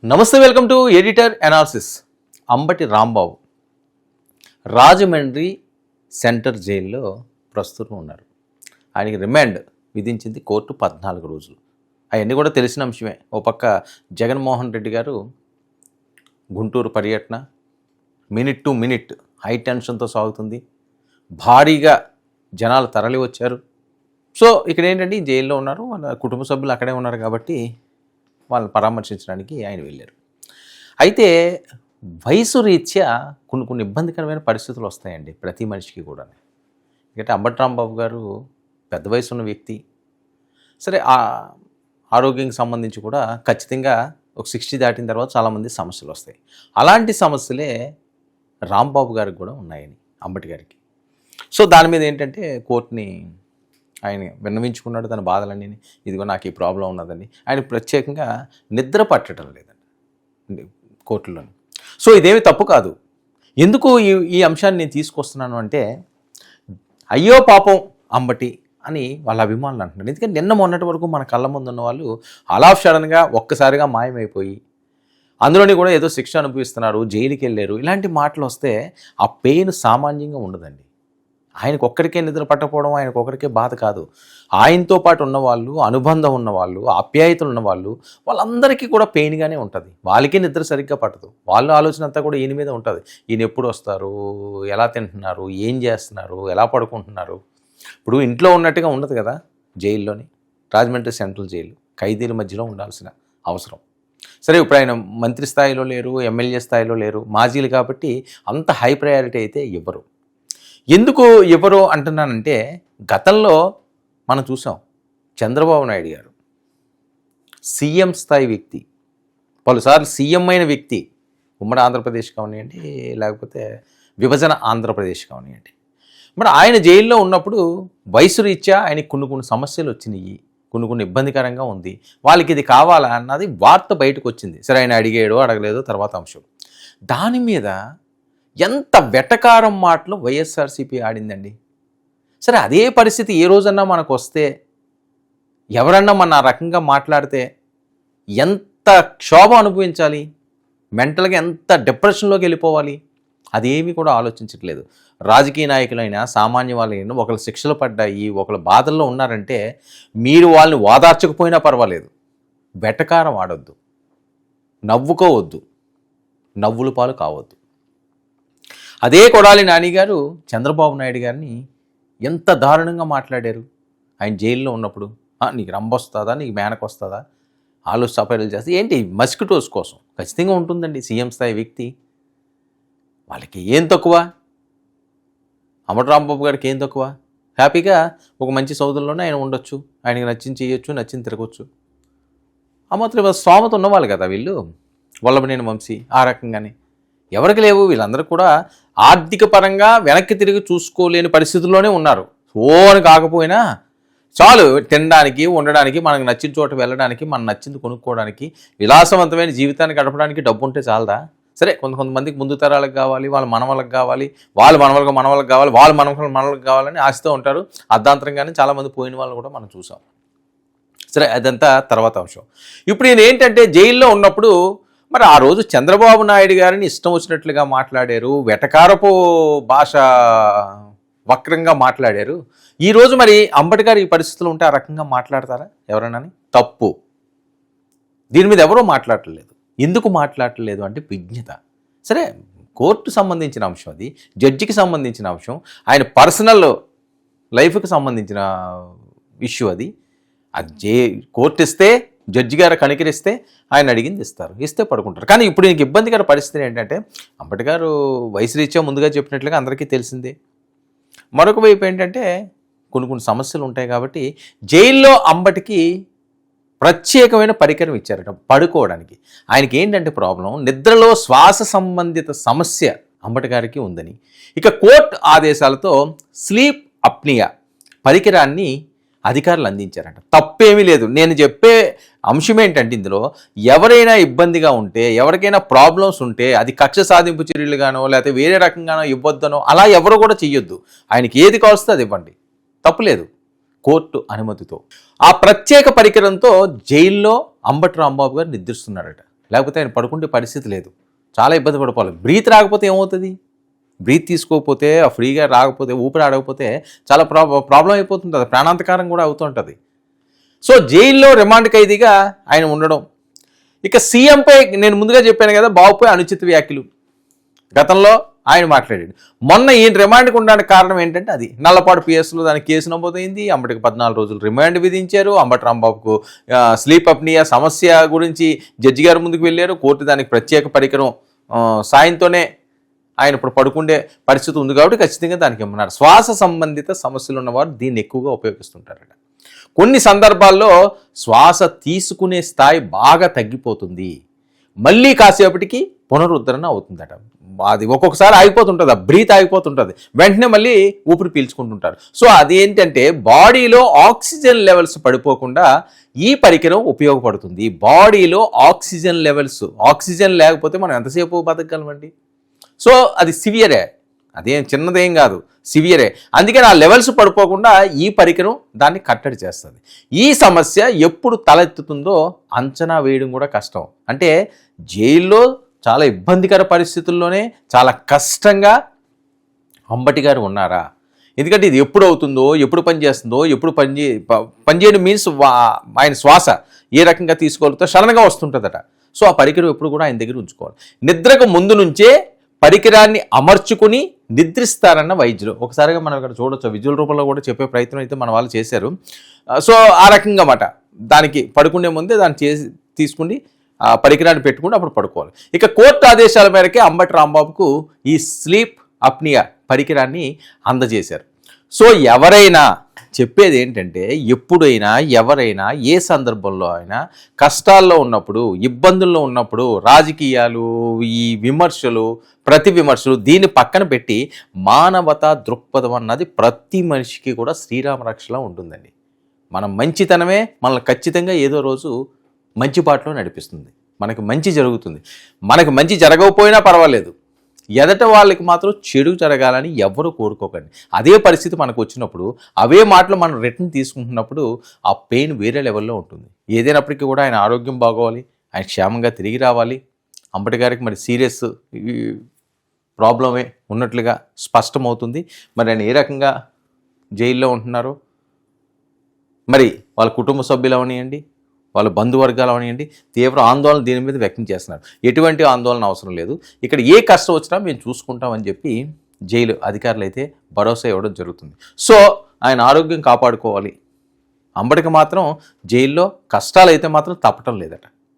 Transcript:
నమస్తే, welcome to editor analysis. Ambati Rambabu Rajahmundry centre జైల్లో ప్రస్తుతం ఉన్నారు. ఆయనకి రిమాండ్ విధించింది కోర్టు 14 రోజులు. అవన్నీ కూడా తెలిసిన అంశమే. ఓ పక్క జగన్మోహన్ రెడ్డి గారు గుంటూరు పర్యటన మినిట్ టు మినిట్ హై టెన్షన్తో సాగుతుంది. భారీగా జనాలు తరలి వచ్చారు. సో ఇక్కడ ఏంటంటే జైల్లో ఉన్నారు, వాళ్ళ కుటుంబ సభ్యులు అక్కడే ఉన్నారు కాబట్టి వాళ్ళని పరామర్శించడానికి ఆయన వెళ్ళారు. అయితే వయసు రీత్యా కొన్ని ఇబ్బందికరమైన పరిస్థితులు వస్తాయండి ప్రతి మనిషికి కూడా. ఎందుకంటే అంబటి రాంబాబు గారు పెద్ద వయసు ఉన్న వ్యక్తి. సరే, ఆరోగ్యానికి సంబంధించి కూడా ఖచ్చితంగా ఒక 60 దాటిన తర్వాత చాలామంది సమస్యలు వస్తాయి. అలాంటి సమస్యలే రాంబాబు గారికి కూడా ఉన్నాయని, అంబటి గారికి. సో దాని మీద ఏంటంటే కోర్టుని ఆయన విన్నవించుకున్నాడు తన బాధలన్నీ. ఇదిగో నాకు ఈ ప్రాబ్లం ఉన్నదని. ఆయన ప్రత్యేకంగా నిద్ర పట్టడం లేదండి కోర్టులోని. సో ఇదేమి తప్పు కాదు. ఎందుకు ఈ అంశాన్ని నేను తీసుకొస్తున్నాను అంటే, అయ్యో పాపం అంబటి అని వాళ్ళ అభిమానులు అంటున్నారు. ఎందుకంటే నిన్న మొన్నటి వరకు మన కళ్ళ ముందు ఉన్న వాళ్ళు అలా సడన్గా ఒక్కసారిగా మాయమైపోయి అందులోని కూడా ఏదో శిక్ష అనుభవిస్తున్నారు, జైలుకి వెళ్ళారు, ఇలాంటి మాటలు వస్తే ఆ పెయిన్ సామాన్యంగా ఉండదండి. ఆయనకు ఒక్కడికే నిద్ర పట్టకపోవడం ఆయనకు ఒక్కడికే బాధ కాదు. ఆయనతో పాటు ఉన్నవాళ్ళు, అనుబంధం ఉన్నవాళ్ళు, ఆప్యాయతలు ఉన్నవాళ్ళు, వాళ్ళందరికీ కూడా పెయిన్గానే ఉంటుంది. వాళ్ళకి నిద్ర సరిగ్గా పట్టదు. వాళ్ళ ఆలోచన అంతా కూడా ఈయన మీద ఉంటుంది. ఈయన ఎప్పుడు వస్తారు, ఎలా తింటున్నారు, ఏం చేస్తున్నారు, ఎలా పడుకుంటున్నారు. ఇప్పుడు ఇంట్లో ఉన్నట్టుగా ఉండదు కదా జైల్లోని. రాజమండ్రి సెంట్రల్ జైలు ఖైదీల మధ్యలో ఉండాల్సిన అవసరం. సరే, ఇప్పుడు ఆయన మంత్రి స్థాయిలో లేరు, ఎమ్మెల్యే స్థాయిలో లేరు, మాజీలు కాబట్టి అంత హై ప్రయారిటీ అయితే ఇవ్వరు. ఎందుకు ఎవరు అంటున్నానంటే, గతంలో మనం చూసాం చంద్రబాబు నాయుడు గారు సీఎం స్థాయి వ్యక్తి, పలుసార్లు సీఎం అయిన వ్యక్తి. ఉమ్మడి ఆంధ్రప్రదేశ్ కానివ్వండి, లేకపోతే విభజన ఆంధ్రప్రదేశ్ కానివ్వండి. మరి ఆయన జైల్లో ఉన్నప్పుడు వయసు రీత్యా ఆయనకి కొన్ని సమస్యలు వచ్చినాయి, కొన్ని ఇబ్బందికరంగా ఉంది. వాళ్ళకి ఇది కావాలా అన్నది వార్త బయటకు వచ్చింది. సరే, ఆయన అడిగాడో అడగలేదో తర్వాత అంశం. దాని మీద ఎంత వెటకారం మాటలు వైఎస్ఆర్సీపీ ఆడిందండి. సరే, అదే పరిస్థితి ఏ రోజన్నా మనకు వస్తే, ఎవరన్నా మన రకంగా మాట్లాడితే ఎంత క్షోభ అనుభవించాలి, మెంటల్గా ఎంత డిప్రెషన్లోకి వెళ్ళిపోవాలి, అదేమీ కూడా ఆలోచించట్లేదు. రాజకీయ నాయకులైనా సామాన్య వాళ్ళైనా ఒకళ్ళు శిక్షలు పడ్డాయి, ఒకళ్ళు బాధల్లో ఉన్నారంటే మీరు వాళ్ళని ఓదార్చకపోయినా పర్వాలేదు, వెటకారం ఆడొద్దు, నవ్వుకోవద్దు, నవ్వుల పాలు కావద్దు. అదే కొడాలి నాని గారు చంద్రబాబు నాయుడు గారిని ఎంత దారుణంగా మాట్లాడారు ఆయన జైల్లో ఉన్నప్పుడు. నీకు రంబొస్తుందా, నీకు మేనకు వస్తుందా, ఆలోచన సపర్యలు చేస్తే ఏంటి మస్కిటోస్ కోసం ఖచ్చితంగా ఉంటుందండి. సీఎం స్థాయి వ్యక్తి, వాళ్ళకి ఏం తక్కువ, అంబటి రాంబాబు గారికి ఏం తక్కువ. హ్యాపీగా ఒక మంచి సౌదుల్లోనే ఆయన ఉండొచ్చు, ఆయనకి నచ్చింది చేయొచ్చు, నచ్చింది తిరగచ్చు. ఆ మాత్రం స్తోమత ఉన్నవాళ్ళు కదా వీళ్ళు, వల్లభనేని వంశీ ఆ రకంగానే. ఎవరికి లేవు, వీళ్ళందరూ కూడా ఆర్థిక పరంగా వెనక్కి తిరిగి చూసుకోలేని పరిస్థితుల్లోనే ఉన్నారు. అని కాకపోయినా చాలు తినడానికి, ఉండడానికి, మనకు నచ్చిన చోట వెళ్ళడానికి, మనం నచ్చింది కొనుక్కోవడానికి, విలాసవంతమైన జీవితాన్ని గడపడానికి డబ్బు ఉంటే చాలదా? సరే, కొంతమందికి ముందు తరాలకు కావాలి, వాళ్ళ మనవలకు కావాలి, వాళ్ళు మనవలకు కావాలి, వాళ్ళ మనవలకు కావాలని ఆశతో ఉంటారు. అర్ధాంతరంగానే చాలామంది పోయిన వాళ్ళు కూడా మనం చూసాం. సరే, అదంతా తర్వాత అంశం. ఇప్పుడు ఈయన ఏంటంటే జైల్లో ఉన్నప్పుడు మరి ఆ రోజు చంద్రబాబు నాయుడు గారిని ఇష్టం వచ్చినట్లుగా మాట్లాడారు, వెటకారపు భాష వక్రంగా మాట్లాడారు. ఈరోజు మరి అంబటి గారు ఈ పరిస్థితులు ఉంటే ఆ రకంగా మాట్లాడతారా ఎవరైనా? తప్పు. దీని మీద ఎవరో మాట్లాడలేదు. ఎందుకు మాట్లాడలేదు అంటే విజ్ఞత. సరే, కోర్టు సంబంధించిన అంశం, అది జడ్జికి సంబంధించిన అంశం, ఆయన పర్సనల్ లైఫ్కి సంబంధించిన ఇష్యూ. అది కోర్టు ఇస్తే, జడ్జి గారు కనికరిస్తే ఆయన అడిగింది ఇస్తారు, ఇస్తే పడుకుంటారు. కానీ ఇప్పుడు నీకు ఇబ్బందికర పరిస్థితి ఏంటంటే, అంబటి గారు వయసు రీత్యా ముందుగా చెప్పినట్లుగా అందరికీ తెలిసిందే. మరొక వైపు ఏంటంటే కొన్ని సమస్యలు ఉంటాయి కాబట్టి జైల్లో అంబటికి ప్రత్యేకమైన పరికరం ఇచ్చారట పడుకోవడానికి. ఆయనకి ఏంటంటే ప్రాబ్లం, నిద్రలో శ్వాస సంబంధిత సమస్య అంబటి గారికి ఉందని. ఇక కోర్టు ఆదేశాలతో స్లీప్ అప్నియా పరికరాన్ని అధికారులు అందించారంట. తప్పేమీ లేదు. నేను చెప్పే అంశం ఏంటంటే, ఇందులో ఎవరైనా ఇబ్బందిగా ఉంటే, ఎవరికైనా ప్రాబ్లమ్స్ ఉంటే, అది కక్ష సాధింపు చర్యలుగానో లేకపోతే వేరే రకంగానో ఇవ్వద్దనో అలా ఎవరు కూడా చెయ్యొద్దు. ఆయనకి ఏది కావస్తే అది ఇవ్వండి, తప్పులేదు. కోర్టు అనుమతితో ఆ ప్రత్యేక పరికరంతో జైల్లో అంబటి రాంబాబు గారు నిద్రిస్తున్నారట. లేకపోతే ఆయన పడుకుంటే పరిస్థితి లేదు, చాలా ఇబ్బంది పడిపోవాలి. బ్రీత్ రాకపోతే ఏమవుతుంది, బ్రీత్ తీసుకోకపోతే ఫ్రీగా రాకపోతే ఊపిరి ఆడకపోతే చాలా ప్రాబ్లం అయిపోతుంది, అది ప్రాణాంతకారం కూడా అవుతుంటుంది. సో జైల్లో రిమాండ్ ఖైదీగా ఆయన ఉండడం. ఇక సీఎంపై నేను ముందుగా చెప్పాను కదా, బాబుపై అనుచిత వ్యాఖ్యలు గతంలో ఆయన మాట్లాడాడు. మొన్న ఈయన రిమాండ్కి ఉండడానికి కారణం ఏంటంటే అది నల్లపాడు పిఎస్లో దానికి కేసు నమోదైంది, అంబటికి 14 రోజులు రిమాండ్ విధించారు. అంబటి రాంబాబుకు స్లీప్ అప్నియా సమస్య గురించి జడ్జి గారు ముందుకు వెళ్ళారు. కోర్టు దానికి ప్రత్యేక పరికరం సాయంతోనే ఆయన ఇప్పుడు పడుకుండే పరిస్థితి ఉంది కాబట్టి ఖచ్చితంగా దానికి ఇమ్మన్నారు. శ్వాస సంబంధిత సమస్యలు ఉన్నవారు దీన్ని ఎక్కువగా ఉపయోగిస్తుంటారట. కొన్ని సందర్భాల్లో శ్వాస తీసుకునే స్థాయి బాగా తగ్గిపోతుంది, మళ్ళీ కాసేపటికి పునరుద్ధరణ అవుతుందట. అది ఒక్కొక్కసారి ఆగిపోతుంటుంది, ఆ బ్రీత్ ఆగిపోతుంటుంది, వెంటనే మళ్ళీ ఊపిరి పీల్చుకుంటుంటారు. సో అదేంటంటే బాడీలో ఆక్సిజన్ లెవెల్స్ పడిపోకుండా ఈ పరికరం ఉపయోగపడుతుంది. బాడీలో ఆక్సిజన్ లెవెల్స్, ఆక్సిజన్ లేకపోతే మనం ఎంతసేపు బతకగలమండి? సో అది సివియరే, అదేం చిన్నదేం కాదు, సివియరే. అందుకని ఆ లెవెల్స్ పడిపోకుండా ఈ పరికరం దాన్ని కట్టడి చేస్తుంది. ఈ సమస్య ఎప్పుడు తలెత్తుతుందో అంచనా వేయడం కూడా కష్టం. అంటే జైల్లో చాలా ఇబ్బందికర పరిస్థితుల్లోనే చాలా కష్టంగా అంబటి గారు ఉన్నారా? ఎందుకంటే ఇది ఎప్పుడు అవుతుందో, ఎప్పుడు పనిచేస్తుందో, ఎప్పుడు పనిచేయడం మీన్స్ ఆయన శ్వాస ఏ రకంగా తీసుకోగలుగుతో సడన్గా వస్తుంటుందట. సో ఆ పరికరం ఎప్పుడు కూడా ఆయన దగ్గర ఉంచుకోవాలి. నిద్రకు ముందు నుంచే పరికరాన్ని అమర్చుకుని నిద్రిస్తారన్న వైద్యులు. ఒకసారిగా మనం ఇక్కడ చూడొచ్చు, విజువల్ రూపంలో కూడా చెప్పే ప్రయత్నం అయితే మన వాళ్ళు చేశారు. సో ఆ రకంగా మాట దానికి పడుకునే ముందే దాన్ని తీసుకుని ఆ పరికరాన్ని పెట్టుకుని అప్పుడు పడుకోవాలి. ఇక కోర్టు ఆదేశాల మేరకే అంబటి రాంబాబుకు ఈ స్లీప్ అప్నియా పరికరాన్ని అందజేశారు. సో ఎవరైనా చెప్పేది ఏంటంటే, ఎప్పుడైనా ఎవరైనా ఏ సందర్భంలో అయినా కష్టాల్లో ఉన్నప్పుడు, ఇబ్బందుల్లో ఉన్నప్పుడు రాజకీయాలు, ఈ విమర్శలు, ప్రతి విమర్శలు దీన్ని పక్కన పెట్టి మానవతా దృక్పథం అన్నది ప్రతి మనిషికి కూడా శ్రీరామ రక్షలా ఉంటుందండి. మనం మంచితనమే మనల్ని ఖచ్చితంగా ఏదో రోజు మంచి బాటలో నడిపిస్తుంది, మనకి మంచి జరుగుతుంది. మనకు మంచి జరగకపోయినా పర్వాలేదు, ఎదట వాళ్ళకి మాత్రం చెడు జరగాలని ఎవరు కోరుకోకండి. అదే పరిస్థితి మనకు వచ్చినప్పుడు అవే మాటలు మనం రిటర్న్ తీసుకుంటున్నప్పుడు ఆ పెయిన్ వేరే లెవెల్లో ఉంటుంది. ఏదైనప్పటికీ కూడా ఆయన ఆరోగ్యం బాగోవాలి, ఆయన క్షేమంగా తిరిగి రావాలి. అంబటి గారికి మరి సీరియస్ ప్రాబ్లమే ఉన్నట్లుగా స్పష్టమవుతుంది. మరి ఆయన ఏ రకంగా జైల్లో ఉంటున్నారో, మరి వాళ్ళ కుటుంబ సభ్యులు అవనియండి, వాళ్ళ బంధువర్గాలు అవనియండి, తీవ్ర ఆందోళన దీని మీద వ్యక్తం చేస్తున్నారు. ఎటువంటి ఆందోళన అవసరం లేదు, ఇక్కడ ఏ కష్టం వచ్చినా మేము చూసుకుంటామని చెప్పి జైలు అధికారులు అయితే భరోసా ఇవ్వడం జరుగుతుంది. సో ఆయన ఆరోగ్యం కాపాడుకోవాలి. అంబటికి మాత్రం జైల్లో కష్టాలు అయితే మాత్రం తప్పటం లేదట.